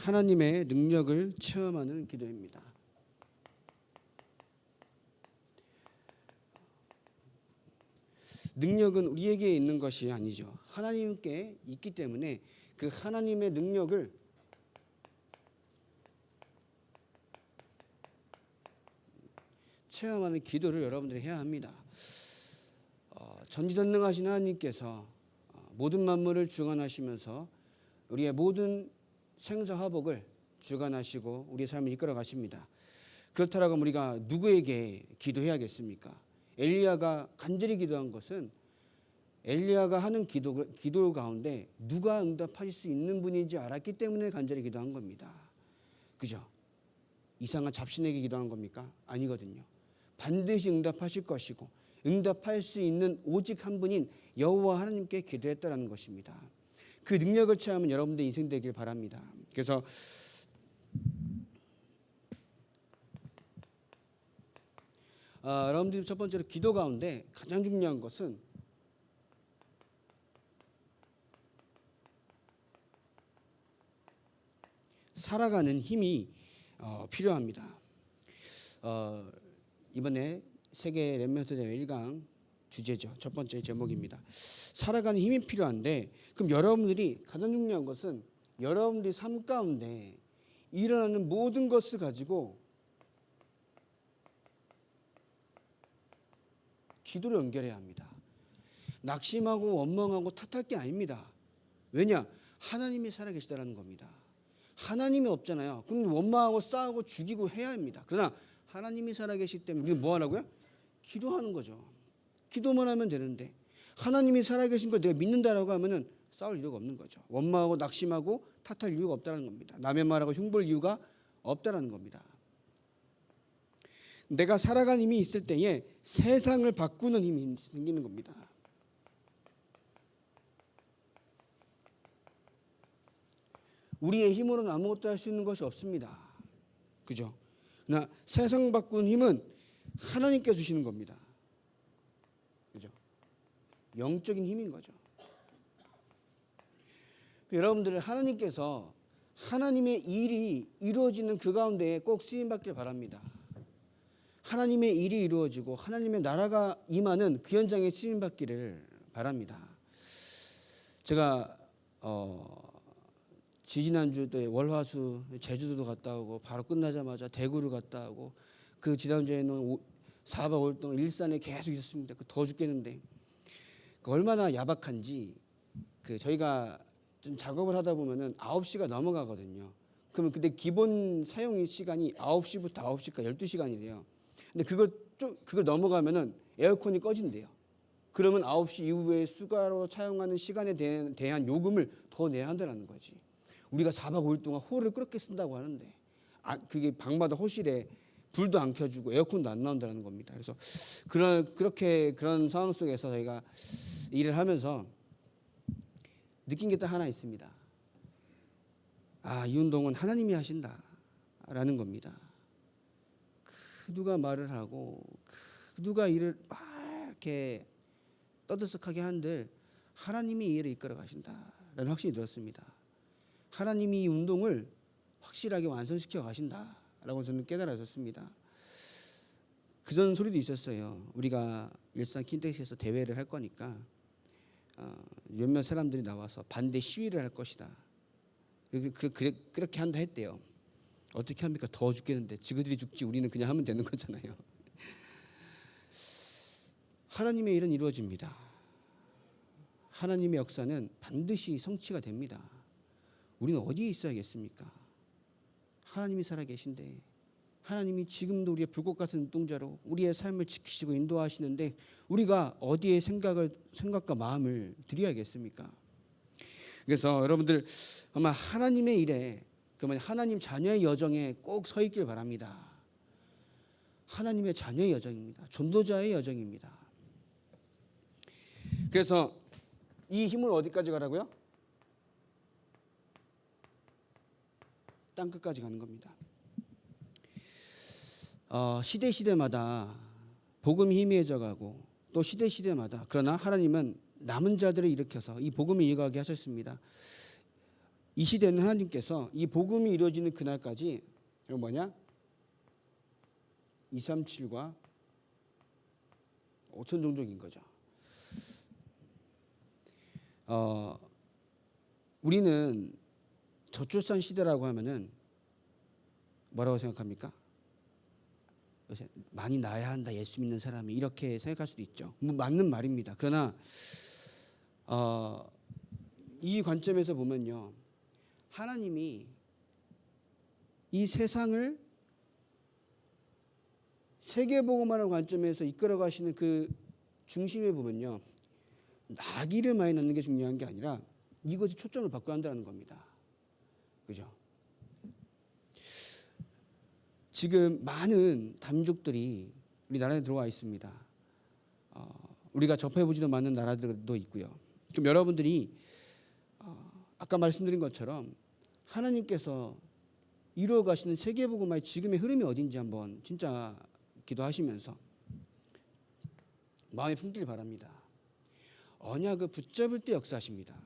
하나님의 능력을 체험하는 기도입니다. 능력은 우리에게 있는 것이 아니죠. 하나님께 있기 때문에 그 하나님의 능력을 체험하는 기도를 여러분들이 해야 합니다. 전지전능하신 하나님께서 모든 만물을 주관하시면서 우리의 모든 생사화복을 주관하시고 우리의 삶을 이끌어 가십니다. 그렇다라고 우리가 누구에게 기도해야겠습니까? 엘리야가 간절히 기도한 것은 엘리야가 하는 기도 가운데 누가 응답하실 수 있는 분인지 알았기 때문에 간절히 기도한 겁니다. 그죠? 이상한 잡신에게 기도한 겁니까? 아니거든요. 반드시 응답하실 것이고 응답할 수 있는 오직 한 분인 여호와 하나님께 기도했다는 것입니다. 그 능력을 체험하면 여러분들의 인생 되길 바랍니다. 그래서 여러분들이 첫 번째로 기도 가운데 가장 중요한 것은 살아가는 힘이 필요합니다. 이번에 세계 랩런트 대회 1강 주제죠. 첫 번째 제목입니다. 살아가는 힘이 필요한데 그럼 여러분들이 가장 중요한 것은 여러분들의 삶 가운데 일어나는 모든 것을 가지고 기도로 연결해야 합니다. 낙심하고 원망하고 탓할 게 아닙니다. 왜냐? 하나님이 살아계시다라는 겁니다. 하나님이 없잖아요. 그럼 원망하고 싸우고 죽이고 해야 합니다. 그러나 하나님이 살아계시기 때문에 우리가 뭐 하라고요? 기도하는 거죠. 기도만 하면 되는데 하나님이 살아계신 걸 내가 믿는다라고 하면은 싸울 이유가 없는 거죠. 원망하고 낙심하고 탓할 이유가 없다는 겁니다. 남의 말하고 흉볼 이유가 없다는 겁니다. 내가 살아가는 힘이 있을 때에 세상을 바꾸는 힘이 생기는 겁니다. 우리의 힘으로는 아무것도 할 수 있는 것이 없습니다. 그죠? 그러나 세상 바꾸는 힘은 하나님께 주시는 겁니다. 그죠? 영적인 힘인 거죠. 여러분들 하나님께서 하나님의 일이 이루어지는 그 가운데 꼭 쓰임받길 바랍니다. 하나님의 일이 이루어지고 하나님의 나라가 임하는 그 현장에 쓰임받기를 바랍니다. 제가 지지난주 때 월화수 제주도도 갔다 오고 바로 끝나자마자 대구를 갔다 오고 그 지난주에는 4박 5일 동안 일산에 계속 있었습니다. 더 죽겠는데 얼마나 야박한지 저희가 좀 작업을 하다 보면은 9시가 넘어가거든요. 그러면 근데 기본 사용 시간이 9시부터 9시까지 12시간이래요. 근데 그걸 넘어가면은 에어컨이 꺼진대요. 그러면 9시 이후에 수가로 사용하는 시간에 대한 요금을 더 내야 한다는 거지. 우리가 4박 5일 동안 호를 그렇게 쓴다고 하는데 그게 방마다 호실에 불도 안 켜주고 에어컨도 안 나온다는 겁니다. 그래서 그런 상황 속에서 저희가 일을 하면서 느낀 게 딱 하나 있습니다. 이 운동은 하나님이 하신다라는 겁니다. 누가 말을 하고 누가 일을 막 이렇게 떠들썩하게 한들 하나님이 이 일을 이끌어 가신다라는 확신이 들었습니다. 하나님이 이 운동을 확실하게 완성시켜 가신다라고 저는 깨달았었습니다. 그전 소리도 있었어요. 우리가 일산 킨텍스에서 대회를 할 거니까 몇몇 사람들이 나와서 반대 시위를 할 것이다. 그렇게 한다 했대요. 어떻게 합니까? 더 죽겠는데 지그들이 죽지 우리는 그냥 하면 되는 거잖아요. 하나님의 일은 이루어집니다. 하나님의 역사는 반드시 성취가 됩니다. 우리는 어디에 있어야겠습니까? 하나님이 살아계신데 하나님이 지금도 우리의 불꽃 같은 눈동자로 우리의 삶을 지키시고 인도하시는데 우리가 어디에 생각과 마음을 드려야겠습니까? 그래서 여러분들 아마 하나님의 일에 그러면 하나님 자녀의 여정에 꼭 서 있길 바랍니다. 하나님의 자녀의 여정입니다. 전도자의 여정입니다. 그래서 이 힘을 어디까지 가라고요? 땅끝까지 가는 겁니다. 시대마다 복음이 희미해져 가고 또 시대마다 그러나 하나님은 남은 자들을 일으켜서 이 복음을 이어가게 하셨습니다. 이 시대는 하나님께서 이 복음이 이루어지는 그날까지 이거 뭐냐? 237과 5천 종족인 거죠. 우리는 저출산 시대라고 하면은 뭐라고 생각합니까? 요새 많이 낳아야 한다, 예수 믿는 사람이, 이렇게 생각할 수도 있죠. 뭐 맞는 말입니다. 그러나 이 관점에서 보면요, 하나님이 이 세상을 세계복음화라는 관점에서 이끌어 가시는 그 중심에 보면요, 나기를 많이 낳는 게 중요한 게 아니라 이것이 초점을 바꿔야 한다는 겁니다. 그죠? 지금 많은 다민족들이 우리 나라에 들어와 있습니다. 우리가 접해보지도 않는 나라들도 있고요. 그럼 여러분들이 아까 말씀드린 것처럼 하나님께서 이루어 가시는 세계복음화의 지금의 흐름이 어딘지 한번 진짜 기도하시면서 마음에 품길 바랍니다. 언약을 붙잡을 때 역사하십니다.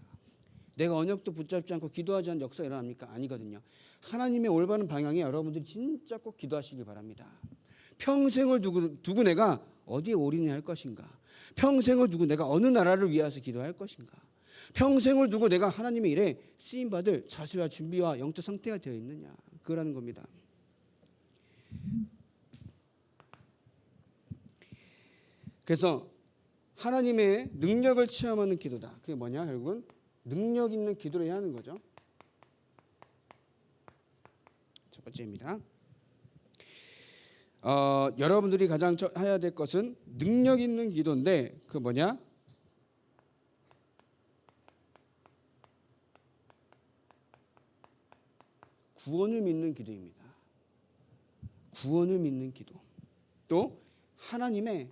내가 언약도 붙잡지 않고 기도하지 않는 역사가 일어납니까? 아니거든요. 하나님의 올바른 방향에 여러분들이 진짜 꼭 기도하시기 바랍니다. 평생을 두고 내가 어디에 올인할 것인가? 평생을 두고 내가 어느 나라를 위해서 기도할 것인가? 평생을 두고 내가 하나님의 일에 쓰임받을 자세와 준비와 영적 상태가 되어 있느냐? 그거라는 겁니다. 그래서 하나님의 능력을 체험하는 기도다. 그게 뭐냐? 결국은 능력 있는 기도를 해야 하는 거죠. 첫 번째입니다. 여러분들이 가장 해야 될 것은 능력 있는 기도인데 그 뭐냐? 구원을 믿는 기도입니다. 구원을 믿는 기도. 또 하나님의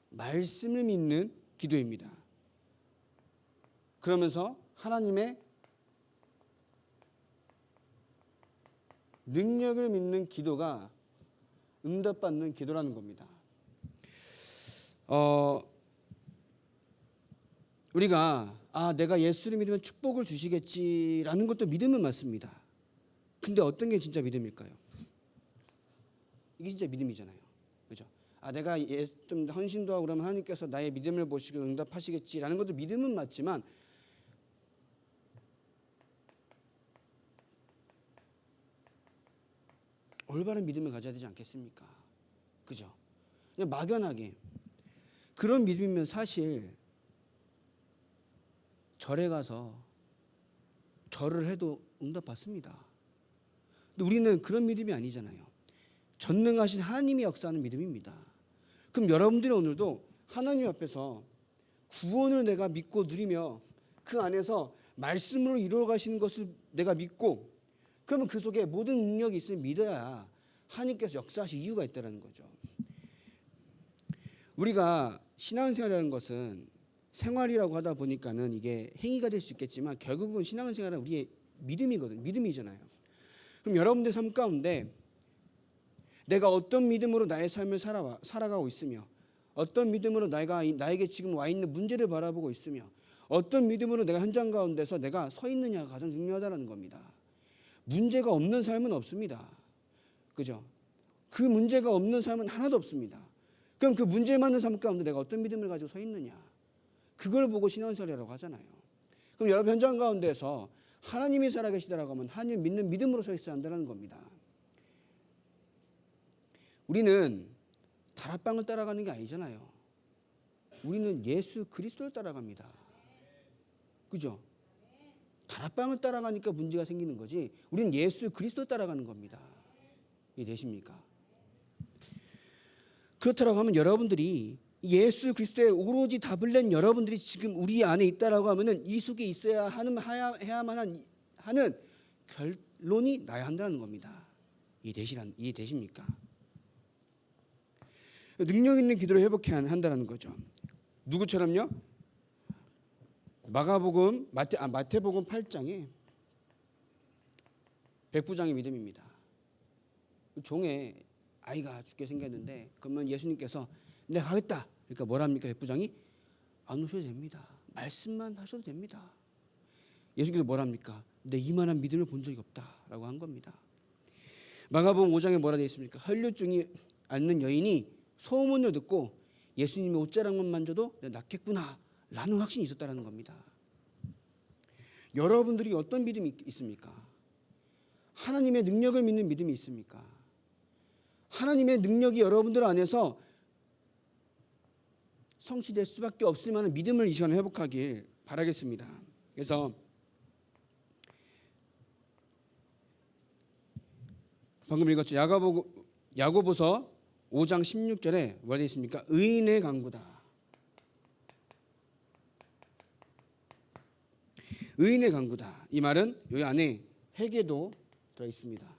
말씀을 믿는 기도입니다. 그러면서 하나님의 능력을 믿는 기도가 응답받는 기도라는 겁니다. 우리가 내가 예수를 믿으면 축복을 주시겠지라는 것도 믿음은 맞습니다. 근데 어떤 게 진짜 믿음일까요? 이게 진짜 믿음이잖아요. 그죠? 내가 좀 헌신도 하고 그러면 하나님께서 나의 믿음을 보시고 응답하시겠지라는 것도 믿음은 맞지만 올바른 믿음을 가져야 되지 않겠습니까? 그죠? 그냥 막연하게 그런 믿음이면 사실 절에 가서 절을 해도 응답받습니다. 근데 우리는 그런 믿음이 아니잖아요. 전능하신 하나님이 역사하는 믿음입니다. 그럼 여러분들이 오늘도 하나님 앞에서 구원을 내가 믿고 누리며 그 안에서 말씀으로 이루어 가시는 것을 내가 믿고 그러면 그 속에 모든 능력이 있으면 믿어야 하나님께서 역사하실 이유가 있다는 거죠. 우리가 신앙생활이라는 것은 생활이라고 하다 보니까는 이게 행위가 될 수 있겠지만 결국은 신앙생활은 우리의 믿음이거든요. 믿음이잖아요. 그럼 여러분들 삶 가운데 내가 어떤 믿음으로 나의 삶을 살아가고 있으며 어떤 믿음으로 나에게 지금 와 있는 문제를 바라보고 있으며 어떤 믿음으로 내가 현장 가운데서 내가 서 있느냐가 가장 중요하다는 겁니다. 문제가 없는 삶은 없습니다. 그죠? 그 문제가 없는 삶은 하나도 없습니다. 그럼 그 문제 많은 삶 가운데 내가 어떤 믿음을 가지고 서 있느냐? 그걸 보고 신앙생활이라고 하잖아요. 그럼 여러분 현장 가운데서 하나님이 살아계시다라고 하면 하나님 믿는 믿음으로 서 있어야 한다는 겁니다. 우리는 다락방을 따라가는 게 아니잖아요. 우리는 예수 그리스도를 따라갑니다. 그죠? 다락방을 따라가니까 문제가 생기는 거지 우리는 예수 그리스도를 따라가는 겁니다. 이해되십니까? 그렇다고 하면 여러분들이 예수 그리스도의 오로지 답을 낸 여러분들이 지금 우리 안에 있다라고 하면은 이 속에 있어야 해야만 하는 결론이 나야 한다는 겁니다. 이해되십니까? 능력 있는 기도를 회복해야 한다는 거죠. 누구처럼요? 마태복음 8장에 백부장의 믿음입니다. 종의 아이가 죽게 생겼는데 그러면 예수님께서 내가 가겠다. 그러니까 뭐랍니까 백부장이? 안 오셔도 됩니다. 말씀만 하셔도 됩니다. 예수께서 뭐랍니까? 내 이만한 믿음을 본 적이 없다라고 한 겁니다. 마가복음 5장에 뭐라 되어 있습니까? 혈류증이 앓는 여인이 소문을 듣고 예수님의 옷자락만 만져도 내가 낫겠구나 라는 확신이 있었다는 겁니다. 여러분들이 어떤 믿음이 있습니까? 하나님의 능력을 믿는 믿음이 있습니까? 하나님의 능력이 여러분들 안에서 성취될 수밖에 없을 만한 믿음을 이 시간에 회복하길 바라겠습니다. 그래서 방금 읽었죠. 야고보서 5장 16절에 뭐가 되어 있습니까? 의인의 강구다. 의인의 강구다. 이 말은 여기 안에 회개도 들어 있습니다.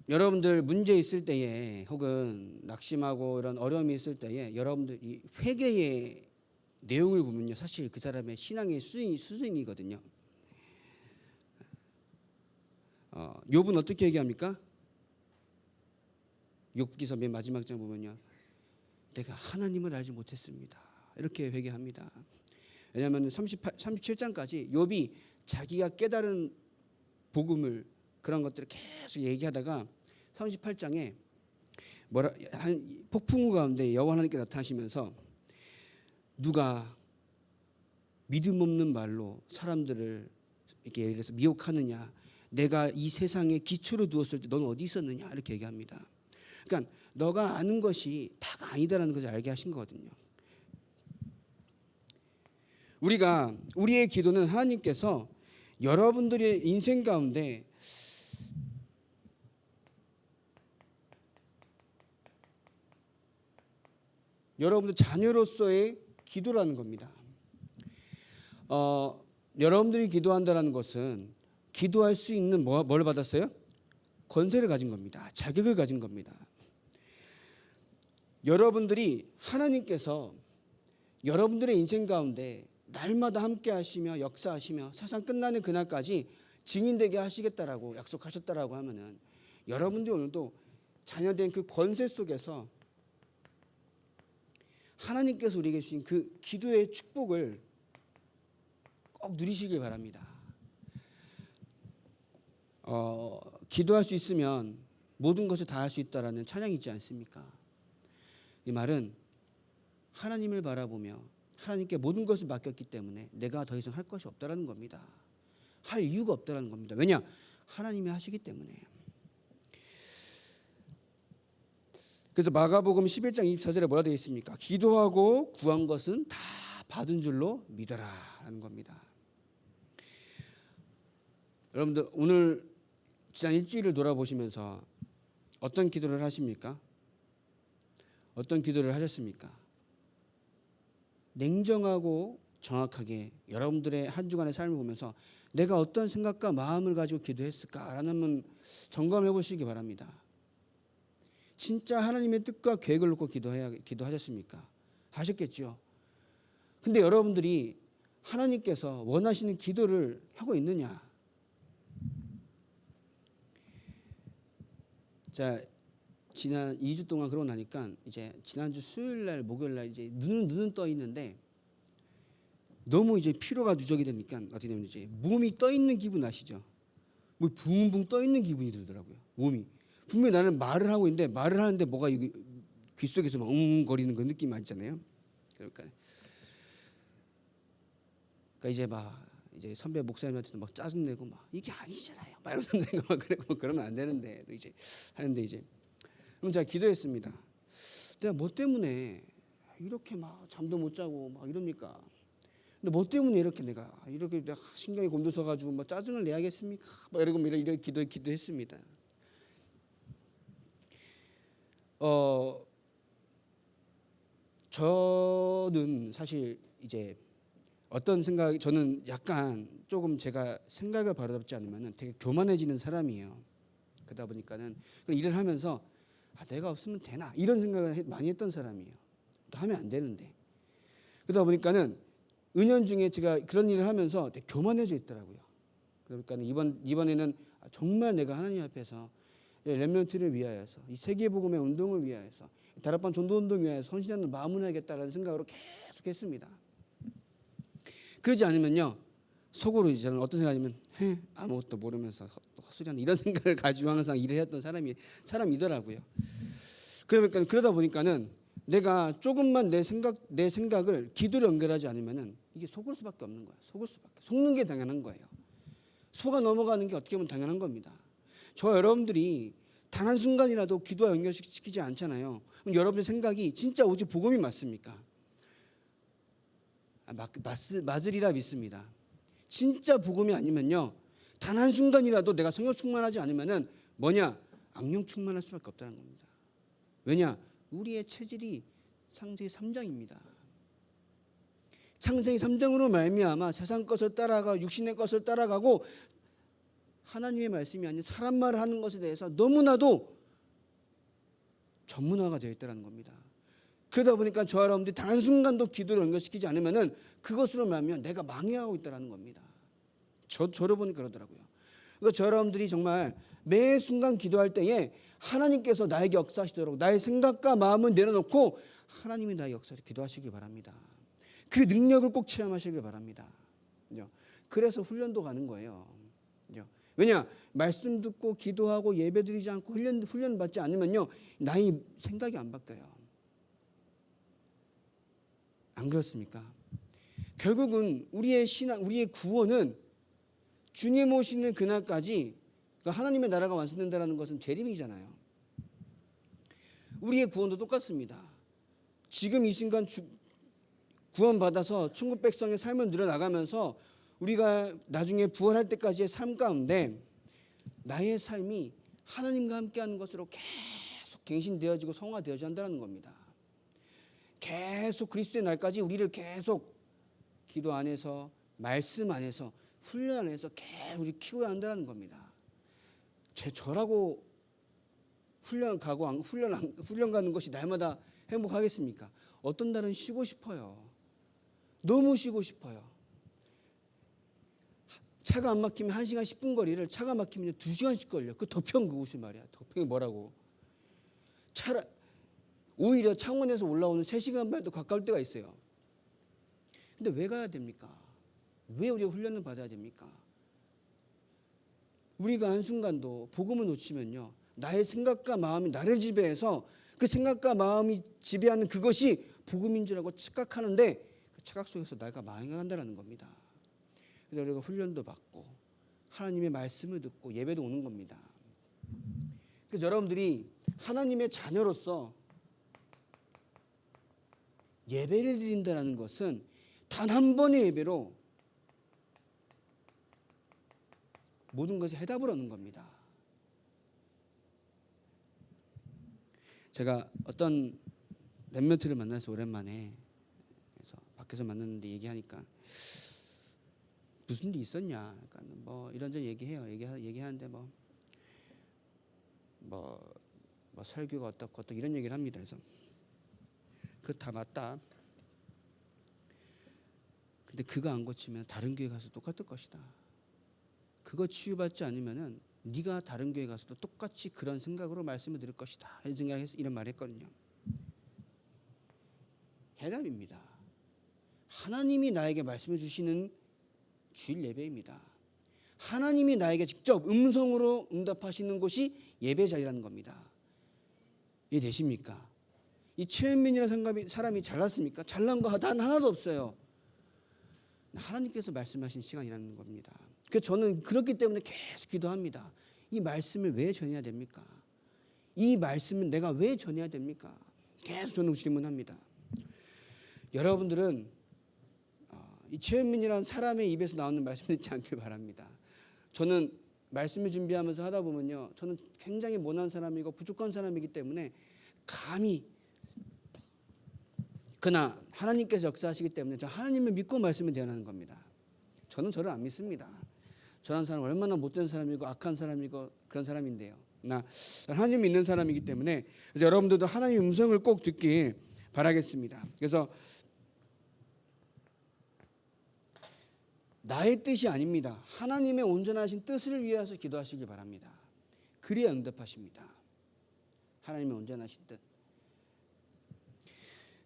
여러분들 문제 있을 때에 혹은 낙심하고 이런 어려움이 있을 때에 여러분들 이 회개의 내용을 보면요, 사실 그 사람의 신앙의 수준이거든요. 욥은 어떻게 얘기합니까? 욥기서 맨 마지막 장 보면요, 내가 하나님을 알지 못했습니다. 이렇게 회개합니다. 왜냐하면 37장까지 욥이 자기가 깨달은 복음을 그런 것들을 계속 얘기하다가 38장에 한 폭풍우 가운데 여호와 하나님께 나타나시면서 누가 믿음 없는 말로 사람들을 이렇게 예를 들어서 미혹하느냐, 내가 이 세상에 기초를 두었을 때 너는 어디 있었느냐 이렇게 얘기합니다. 그러니까 너가 아는 것이 다가 아니다라는 것을 알게 하신 거거든요. 우리의 기도는 하나님께서 여러분들의 인생 가운데 여러분들 자녀로서의 기도라는 겁니다. 여러분들이 기도한다는 것은 기도할 수 있는 뭘 받았어요? 권세를 가진 겁니다. 자격을 가진 겁니다. 여러분들이 하나님께서 여러분들의 인생 가운데 날마다 함께 하시며 역사하시며 세상 끝나는 그날까지 증인되게 하시겠다라고 약속하셨다라고 하면은 여러분들이 오늘도 자녀된 그 권세 속에서 하나님께서 우리에게 주신 그 기도의 축복을 꼭 누리시길 바랍니다. 기도할 수 있으면 모든 것을 다 할 수 있다라는 찬양이 있지 않습니까? 이 말은 하나님을 바라보며 하나님께 모든 것을 맡겼기 때문에 내가 더 이상 할 것이 없다라는 겁니다. 할 이유가 없다라는 겁니다. 왜냐? 하나님이 하시기 때문에. 그래서 마가복음 11장 24절에 뭐라 되어 있습니까? 기도하고 구한 것은 다 받은 줄로 믿어라라는 겁니다. 여러분들 오늘 지난 일주일을 돌아보시면서 어떤 기도를 하십니까? 어떤 기도를 하셨습니까? 냉정하고 정확하게 여러분들의 한 주간의 삶을 보면서 내가 어떤 생각과 마음을 가지고 기도했을까라는 한번 점검해 보시기 바랍니다. 진짜 하나님의 뜻과 계획을 놓고 기도하셨습니까? 하셨겠죠. 근데 여러분들이 하나님께서 원하시는 기도를 하고 있느냐? 자, 지난 2주 동안 그러고 나니까 이제 지난주 수요일 날 목요일 날 이제 눈은 떠 있는데 너무 이제 피로가 누적이 되니까 어떻게 되면 이제 몸이 떠 있는 기분 아시죠? 뭐 붕붕 떠 있는 기분이 들더라고요. 몸이 분명히 나는 말을 하고 있는데 말을 하는데 뭐가 귀 속에서 막 웅거리는 그런 느낌이 있잖아요. 그러니까 이제 선배 목사님한테도 막 짜증내고 막 이게 아니잖아요. 막 이러면서 막 그러고 그러면 안 되는데 또 이제 하는데 이제 그럼 제가 기도했습니다. 내가 뭐 때문에 이렇게 막 잠도 못 자고 막 이럽니까? 근데 뭐 때문에 이렇게 내가 신경이 곤두서가지고 막 짜증을 내야겠습니까? 막 이렇게 기도했습니다. 저는 사실 이제 저는 약간 조금 제가 생각을 바로잡지 않으면 되게 교만해지는 사람이에요. 그러다 보니까는 일을 하면서 내가 없으면 되나 이런 생각을 많이 했던 사람이에요. 또 하면 안 되는데 그러다 보니까는 은연중에 제가 그런 일을 하면서 되게 교만해져 있더라고요. 그러니까 이번에는 정말 내가 하나님 앞에서 렘넌트를 위하여서, 이 세계복음의 운동을 위하여서, 다락방 전도운동을 위하여서 헌신하는 마음을 하겠다라는 생각으로 계속했습니다. 그러지 않으면요, 속으로 저는 어떤 생각이냐면 아무것도 모르면서 헛소리하는 이런 생각을 가지고 항상 일을 했던 사람이더라고요. 그러다 보니까는 내가 조금만 내 생각을 기도로 연결하지 않으면은 이게 속을 수밖에 없는 거야. 속는 게 당연한 거예요. 속아 넘어가는 게 어떻게 보면 당연한 겁니다. 저와 여러분들이 단 한순간이라도 기도와 연결시키지 않잖아요. 그럼 여러분의 생각이 진짜 오직 복음이 맞습니까? 맞으리라 믿습니다. 진짜 복음이 아니면요, 단 한순간이라도 내가 성령 충만하지 않으면은 악령 충만할 수밖에 없다는 겁니다. 왜냐? 우리의 체질이 창세기 3장입니다. 창세기 3장으로 말미암아 세상 것을 따라가 육신의 것을 따라가고 하나님의 말씀이 아닌 사람 말을 하는 것에 대해서 너무나도 전문화가 되어 있다는 겁니다. 그러다 보니까 저와 여러분들이 단 한순간도 기도를 연결시키지 않으면은 그것으로 말하면 내가 망해가고 있다는 겁니다. 저를 보니까 그러더라고요. 그러니까 저와 여러분들이 정말 매 순간 기도할 때에 하나님께서 나에게 역사하시도록 나의 생각과 마음을 내려놓고 하나님이 나의 역사를 기도하시기 바랍니다. 그 능력을 꼭 체험하시길 바랍니다. 그래서 훈련도 가는 거예요. 왜냐? 말씀 듣고 기도하고 예배드리지 않고 훈련 받지 않으면요, 나의 생각이 안 바뀌어요. 안 그렇습니까? 결국은 우리의 신앙, 우리의 구원은 주님 오시는 그날까지, 그러니까 하나님의 나라가 완성된다는 것은 재림이잖아요. 우리의 구원도 똑같습니다. 지금 이 순간 구원받아서 천국 백성의 삶을 늘어나가면서 우리가 나중에 부활할 때까지의 삶 가운데 나의 삶이 하나님과 함께하는 것으로 계속 갱신되어지고 성화되어져야 한다는 겁니다. 계속 그리스도의 날까지 우리를 계속 기도 안에서, 말씀 안에서, 훈련 안에서 계속 우리 키워야 한다는 겁니다. 저라고 훈련 가는 것이 날마다 행복하겠습니까? 어떤 날은 쉬고 싶어요. 너무 쉬고 싶어요. 차가 안 막히면 1시간 10분 거리를 차가 막히면 2시간씩 걸려. 그 덕평 그곳이 말이야. 덕평이 뭐라고? 오히려 창원에서 올라오는 3시간 반도 가까울 때가 있어요. 근데 왜 가야 됩니까? 왜 우리가 훈련을 받아야 됩니까? 우리가 한순간도 복음을 놓치면요, 나의 생각과 마음이 나를 지배해서 그 생각과 마음이 지배하는 그것이 복음인 줄 알고 착각하는데 그 착각 속에서 내가 망해간다는 겁니다. 그래서 우리가 훈련도 받고 하나님의 말씀을 듣고 예배도 오는 겁니다. 그래서 여러분들이 하나님의 자녀로서 예배를 드린다는 것은 단 한 번의 예배로 모든 것에 해답을 얻는 겁니다. 제가 어떤 랩런트를 만나서 오랜만에 그래서 밖에서 만났는데 얘기하니까 무슨 일이 있었냐? 그러니까 뭐 이런저런 얘기해요. 얘기하는데 뭐 설교가 어떻고 이런 얘기를 합니다. 그래서 그거 다 맞다. 근데 그거 안 고치면 다른 교회 가서 똑같을 것이다. 그거 치유받지 않으면은 네가 다른 교회 가서도 똑같이 그런 생각으로 말씀을 들을 것이다. 이런 생각해서 이런 말을 했거든요. 해답입니다. 하나님이 나에게 말씀해 주시는 주일 예배입니다. 하나님이 나에게 직접 음성으로 응답하시는 곳이 예배 자리라는 겁니다. 이해되십니까? 이 최현민이라는 사람이 잘났습니까? 잘난 거 단 하나도 없어요. 하나님께서 말씀하신 시간이라는 겁니다. 그래서 저는 그렇기 때문에 계속 기도합니다. 이 말씀을 왜 전해야 됩니까? 이 말씀은 내가 왜 전해야 됩니까? 계속 저는 질문합니다. 여러분들은 이 최현민이라는 사람의 입에서 나오는 말씀 듣지 않길 바랍니다. 저는 말씀을 준비하면서 하다 보면요, 저는 굉장히 모난 사람이고 부족한 사람이기 때문에 감히 그러나 하나님께서 역사하시기 때문에 저 하나님을 믿고 말씀을 대하는 겁니다. 저는 저를 안 믿습니다. 저런 사람 얼마나 못된 사람이고 악한 사람이고 그런 사람인데요. 나 하나님 믿는 사람이기 때문에 여러분들도 하나님의 음성을 꼭 듣길 바라겠습니다. 그래서 나의 뜻이 아닙니다. 하나님의 온전하신 뜻을 위해서 기도하시기 바랍니다. 그래야 응답하십니다. 하나님은 온전하신 듯.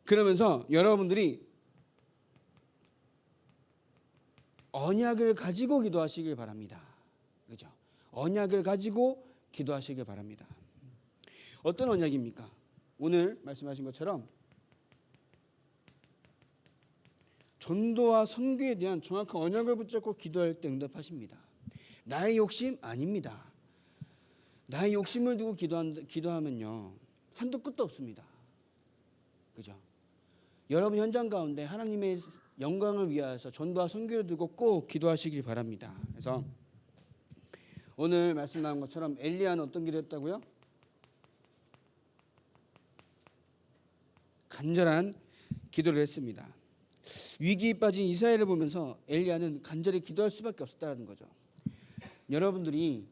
그러면서 여러분들이 언약을 가지고 기도하시길 바랍니다. 그죠? 언약을 가지고 기도하시길 바랍니다. 어떤 언약입니까? 오늘 말씀하신 것처럼 전도와 선교에 대한 정확한 언약을 붙잡고 기도할 때 응답하십니다. 나의 욕심 아닙니다. 나의 욕심을 두고 기도하면요 한도 끝도 없습니다. 그죠? 여러분 현장 가운데 하나님의 영광을 위하여서 전도와 선교를 두고 꼭 기도하시길 바랍니다. 그래서 오늘 말씀 나온 것처럼 엘리야는 어떤 기도를 했다고요? 간절한 기도를 했습니다. 위기에 빠진 이스라엘을 보면서 엘리야는 간절히 기도할 수밖에 없었다는 거죠. 여러분들이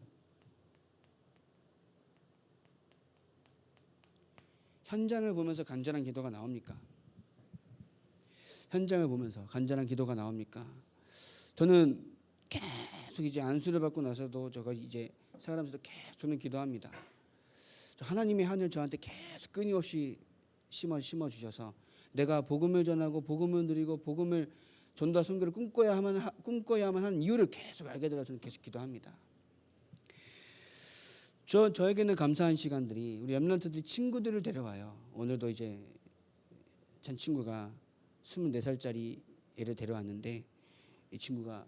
현장을 보면서 간절한 기도가 나옵니까? 현장을 보면서 간절한 기도가 나옵니까? 저는 계속 이제 안수를 받고 나서도 제가 이제 살아가면서도 계속 저는 기도합니다. 하나님의 하늘 저한테 계속 끊임없이 심어 주셔서 내가 복음을 전하고 복음을 누리고 복음을 전도와 선교를 꿈꿔야만 하는 이유를 계속 알게 되어 저는 계속 기도합니다. 저에게는 감사한 시간들이 우리 렘넌트들이 친구들을 데려와요. 오늘도 이제 전 친구가 24살짜리 애를 데려왔는데 이 친구가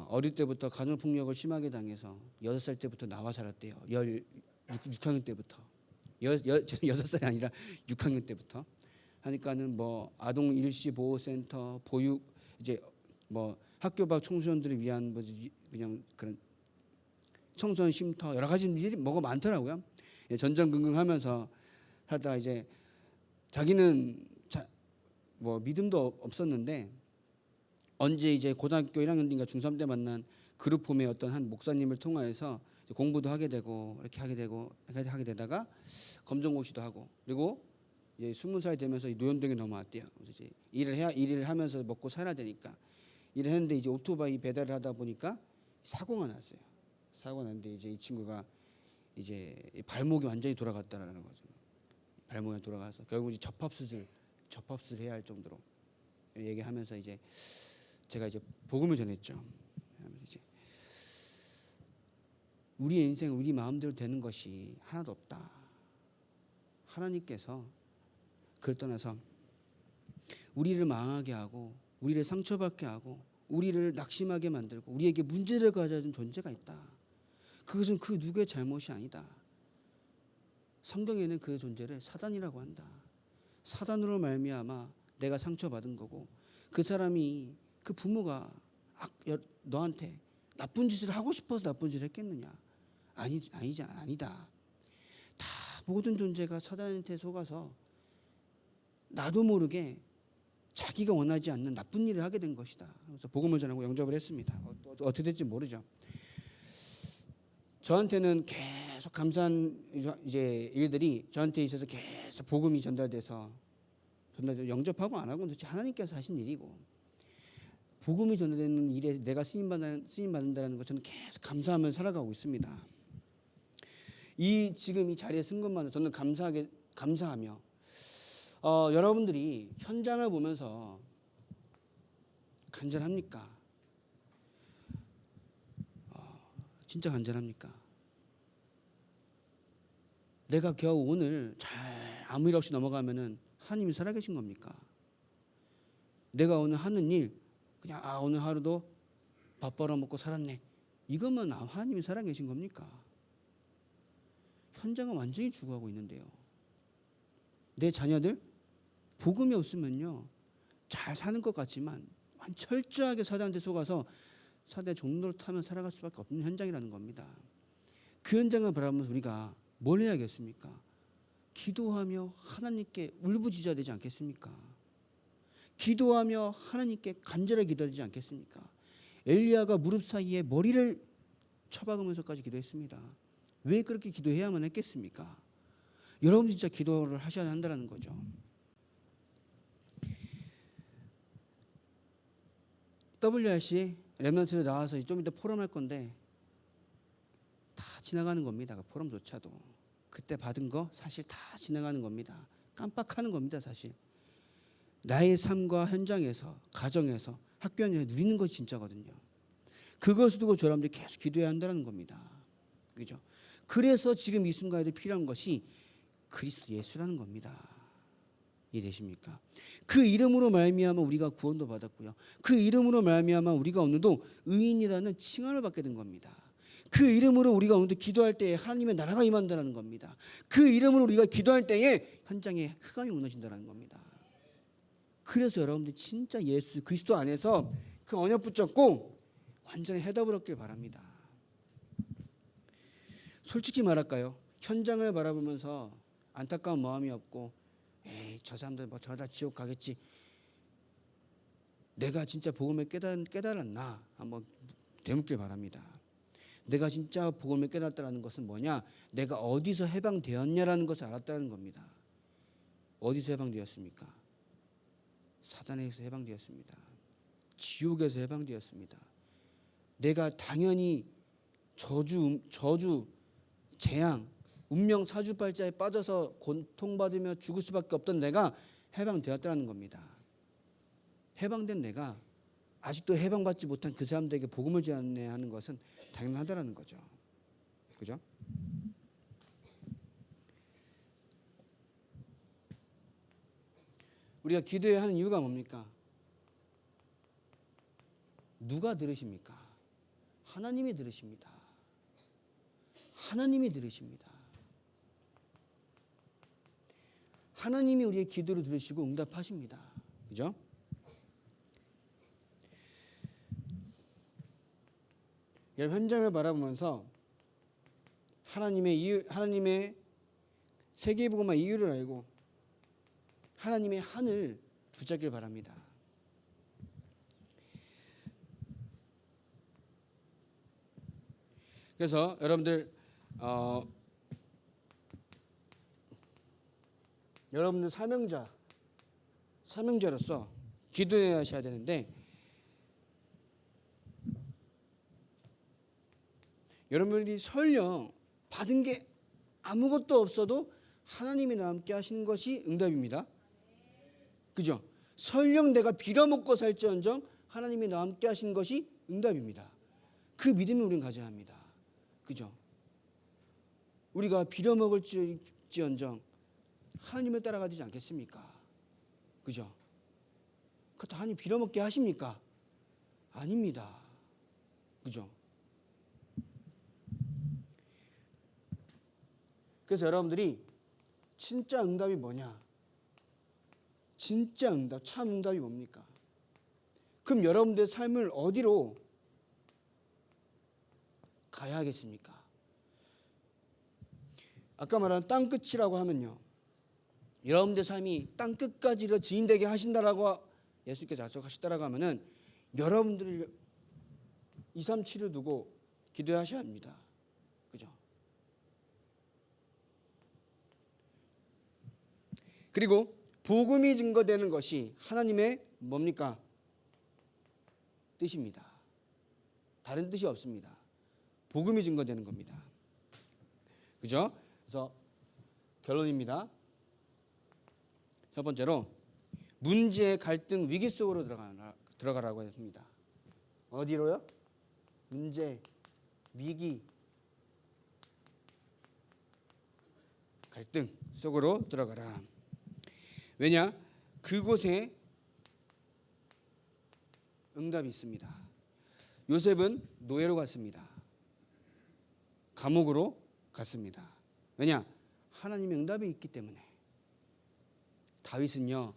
어릴 때부터 가정폭력을 심하게 당해서 6살 때부터 나와 살았대요. 6학년 때부터. 6살이 아니라 6학년 때부터. 하니까는 뭐 아동 일시 보호센터, 보육 이제 뭐 학교 밖 청소년들을 위한 뭐 그냥 그런 청소년 쉼터 여러 가지 일이 뭐가 많더라고요. 전전긍긍하면서 하다가 이제 자기는 뭐 믿음도 없었는데 언제 이제 고등학교 1학년인가 중3 때 만난 그룹홈의 어떤 한 목사님을 통하여서 공부도 하게 되고 이렇게 하게 되다가 검정고시도 하고 그리고 이제 20살 되면서 노현동에 넘어왔대요. 그래서 이제 일을 하면서 먹고 살아야 되니까 일을 했는데 이제 오토바이 배달을 하다 보니까 사고가 났어요. 사고가 났는데 이제 이 친구가 이제 발목이 완전히 돌아갔다라는 거죠. 발목이 돌아가서 결국 이제 접합수술 해야 할 정도로 얘기하면서 이제 제가 이제 복음을 전했죠. 이제 우리의 인생, 우리 마음대로 되는 것이 하나도 없다. 하나님께서 그걸 떠나서 우리를 망하게 하고 우리를 상처받게 하고 우리를 낙심하게 만들고 우리에게 문제를 가져준 존재가 있다. 그것은 그 누구의 잘못이 아니다. 성경에는 그 존재를 사단이라고 한다. 사단으로 말미암아 내가 상처받은 거고 그 사람이 그 부모가 너한테 나쁜 짓을 하고 싶어서 나쁜 짓을 했겠느냐? 아니다. 다 모든 존재가 사단한테 속아서 나도 모르게 자기가 원하지 않는 나쁜 일을 하게 된 것이다. 그래서 복음을 전하고 영접을 했습니다. 어떻게 될지 모르죠. 저한테는 계속 감사한 이제 일들이 저한테 있어서 계속 복음이 전달돼서 영접하고 안 하고는 도대체 하나님께서 하신 일이고 복음이 전달되는 일에 내가 쓰임 받는다는 것 저는 계속 감사하며 살아가고 있습니다. 지금 이 자리에 쓴 것만으로 저는 감사하며 여러분들이 현장을 보면서 간절합니까? 진짜 간절합니까? 내가 겨우 오늘 잘 아무 일 없이 넘어가면은 하나님이 살아계신 겁니까? 내가 오늘 하는 일 그냥 오늘 하루도 밥 벌어먹고 살았네. 이것만 하나님이 살아계신 겁니까? 현장은 완전히 죽어가고 있는데요. 내 자녀들 복음이 없으면요 잘 사는 것 같지만 철저하게 사단한테 속아서 사단의 종로를 타면 살아갈 수밖에 없는 현장이라는 겁니다. 그 현장을 바라보면서 우리가 뭘 해야겠습니까? 기도하며 하나님께 울부짖어야 되지 않겠습니까? 기도하며 하나님께 간절하게 기도해야 되지 않겠습니까? 엘리야가 무릎 사이에 머리를 쳐박으면서까지 기도했습니다. 왜 그렇게 기도해야만 했겠습니까? 여러분 진짜 기도를 하셔야 한다는 거죠. WRC 렘넌트들 나와서 좀 이따 포럼할 건데 다 지나가는 겁니다. 그 포럼조차도 그때 받은 거 사실 다 지나가는 겁니다. 깜빡하는 겁니다. 사실 나의 삶과 현장에서, 가정에서, 학교에서 누리는 것이 진짜거든요. 그것을 두고 여러분들이 계속 기도해야 한다는 겁니다. 그죠? 그래서 지금 이 순간에도 필요한 것이 그리스도 예수라는 겁니다. 이해되십니까? 그 이름으로 말미암아 우리가 구원도 받았고요. 그 이름으로 말미암아 우리가 오늘도 의인이라는 칭함을 받게 된 겁니다. 그 이름으로 우리가 오늘도 기도할 때에 하나님의 나라가 임한다는 겁니다. 그 이름으로 우리가 기도할 때에 현장에 흑암이 무너진다는 겁니다. 그래서 여러분들 진짜 예수 그리스도 안에서 그 언약 붙잡고 완전히 해답을 얻길 바랍니다. 솔직히 말할까요? 현장을 바라보면서 안타까운 마음이 없고 에이 저 사람들 뭐 저다 지옥 가겠지. 내가 진짜 복음을 깨달았나 한번 되묻길 바랍니다. 내가 진짜 복음을 깨달았다는 것은 뭐냐? 내가 어디서 해방되었냐라는 것을 알았다는 겁니다. 어디서 해방되었습니까? 사단에서 해방되었습니다. 지옥에서 해방되었습니다. 내가 당연히 저주, 재앙, 운명 사주팔자에 빠져서 고통받으며 죽을 수밖에 없던 내가 해방되었다는 겁니다. 해방된 내가 아직도 해방받지 못한 그 사람들에게 복음을 전해야 하는 것은 당연하다는 거죠. 그죠? 우리가 기도해야 하는 이유가 뭡니까? 누가 들으십니까? 하나님이 들으십니다. 하나님이 들으십니다. 하나님이 우리의 기도를 들으시고 응답하십니다. 그죠? 여러분 현장을 바라보면서 하나님의 세계복음의 이유를 알고 하나님의 한을 붙잡길 바랍니다. 그래서 여러분들 여러분들 사명자로서 기도해야 하셔야 되는데 여러분들이 설령 받은 게 아무것도 없어도 하나님이 나와 함께 하시는 것이 응답입니다. 그죠? 설령 내가 빌어먹고 살지언정 하나님이 나와 함께 하시는 것이 응답입니다. 그 믿음을 우리는 가져야 합니다. 그죠? 우리가 빌어먹을지언정 하나님을 따라가야 되지 않겠습니까? 그죠? 그것도 하나님 빌어먹게 하십니까? 아닙니다. 그죠? 그래서 여러분들이 진짜 응답이 뭐냐? 진짜 응답, 참 응답이 뭡니까? 그럼 여러분들의 삶을 어디로 가야 하겠습니까? 아까 말한 땅끝이라고 하면요. 여러분들의 삶이 땅끝까지를 지인되게 하신다라고 예수께서 약속하셨다라고 하면은 여러분들을 237을 두고 기도하셔야 합니다. 그죠? 그리고 복음이 증거되는 것이 하나님의 뭡니까? 뜻입니다. 다른 뜻이 없습니다. 복음이 증거되는 겁니다. 그죠? 그래서 결론입니다. 첫 번째로 문제, 갈등, 위기 속으로 들어가라고 했습니다. 어디로요? 문제, 위기, 갈등 속으로 들어가라. 왜냐? 그곳에 응답이 있습니다. 요셉은 노예로 갔습니다. 감옥으로 갔습니다. 왜냐? 하나님의 응답이 있기 때문에. 다윗은요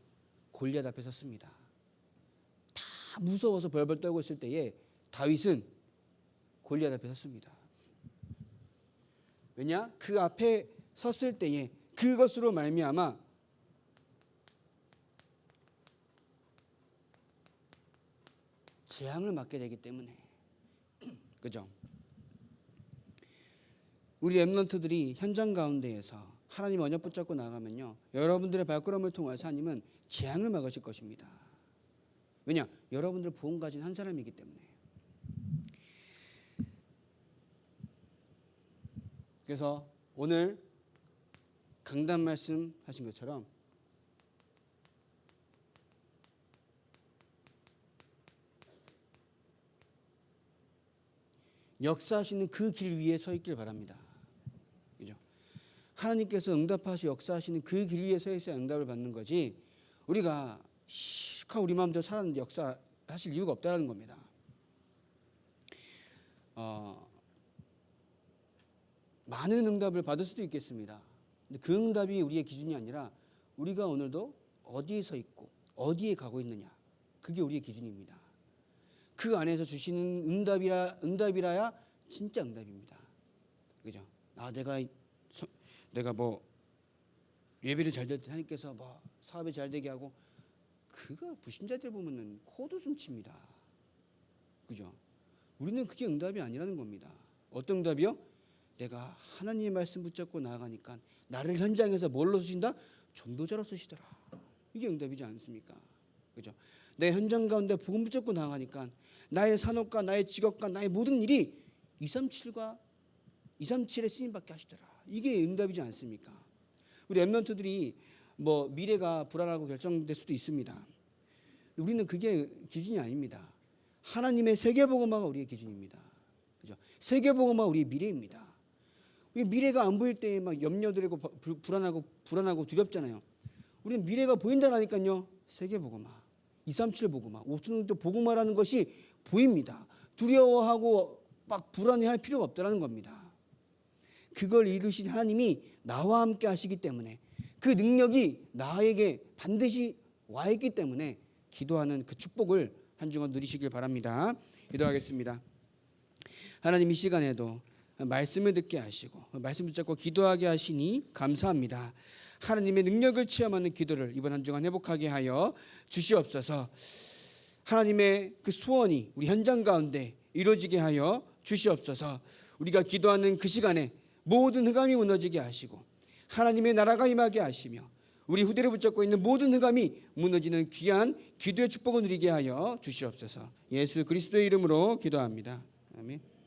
골리앗 앞에 섰습니다. 다 무서워서 벌벌 떨고 있을 때에 다윗은 골리앗 앞에 섰습니다. 왜냐? 그 앞에 섰을 때에 그것으로 말미암아 재앙을 맞게 되기 때문에. 그죠? 우리 렘넌트들이 현장 가운데에서 하나님 언약 붙잡고 나가면요 여러분들의 발걸음을 통해서 하나님은 재앙을 막으실 것입니다. 왜냐? 여러분들 보험 가진 한 사람이기 때문에. 그래서 오늘 강단 말씀하신 것처럼 역사하시는 그 길 위에 서 있길 바랍니다. 그죠? 하나님께서 응답하시고 역사하시는 그 길 위에 서 있어야 응답을 받는 거지, 우리가 시커 우리 마음대로 사는 역사하실 이유가 없다는 겁니다. 많은 응답을 받을 수도 있겠습니다. 근데 그 응답이 우리의 기준이 아니라 우리가 오늘도 어디에 서 있고 어디에 가고 있느냐, 그게 우리의 기준입니다. 그 안에서 주시는 응답이라야 진짜 응답입니다. 그죠? 내가 뭐 예배를 잘 될 때 하나님께서 뭐 사업이 잘 되게 하고, 그거 불신자들 보면은 코웃음 칩니다. 그죠? 우리는 그게 응답이 아니라는 겁니다. 어떤 응답이요? 내가 하나님의 말씀 붙잡고 나아가니까 나를 현장에서 뭘로 쓰신다? 전도자로 쓰시더라. 이게 응답이지 않습니까? 그죠? 내 현장 가운데 복음 붙잡고 나아가니까 나의 산업과 나의 직업과 나의 모든 일이 237의 쓰임받게 하시더라. 이게 응답이지 않습니까? 우리 엠넌트들이 뭐 미래가 불안하고 결정될 수도 있습니다. 우리는 그게 기준이 아닙니다. 하나님의 세계복음화가 우리의 기준입니다. 그죠? 세계복음화 우리의 미래입니다. 우리 미래가 안 보일 때 막 염려되고 불안하고 두렵잖아요. 우리는 미래가 보인다라니까요. 세계복음화, 237 복음화, 5천년 복음화라는 것이 보입니다. 두려워하고 막 불안해할 필요가 없다는 겁니다. 그걸 이루신 하나님이 나와 함께 하시기 때문에, 그 능력이 나에게 반드시 와 있기 때문에 기도하는 그 축복을 한 주간 누리시길 바랍니다. 기도하겠습니다. 하나님, 이 시간에도 말씀을 듣게 하시고 말씀 붙잡고 기도하게 하시니 감사합니다. 하나님의 능력을 체험하는 기도를 이번 한 주간 회복하게 하여 주시옵소서. 하나님의 그 소원이 우리 현장 가운데 이루어지게 하여 주시옵소서. 우리가 기도하는 그 시간에 모든 흑암이 무너지게 하시고 하나님의 나라가 임하게 하시며 우리 후대를 붙잡고 있는 모든 흑암이 무너지는 귀한 기도의 축복을 누리게 하여 주시옵소서. 예수 그리스도의 이름으로 기도합니다. 아멘.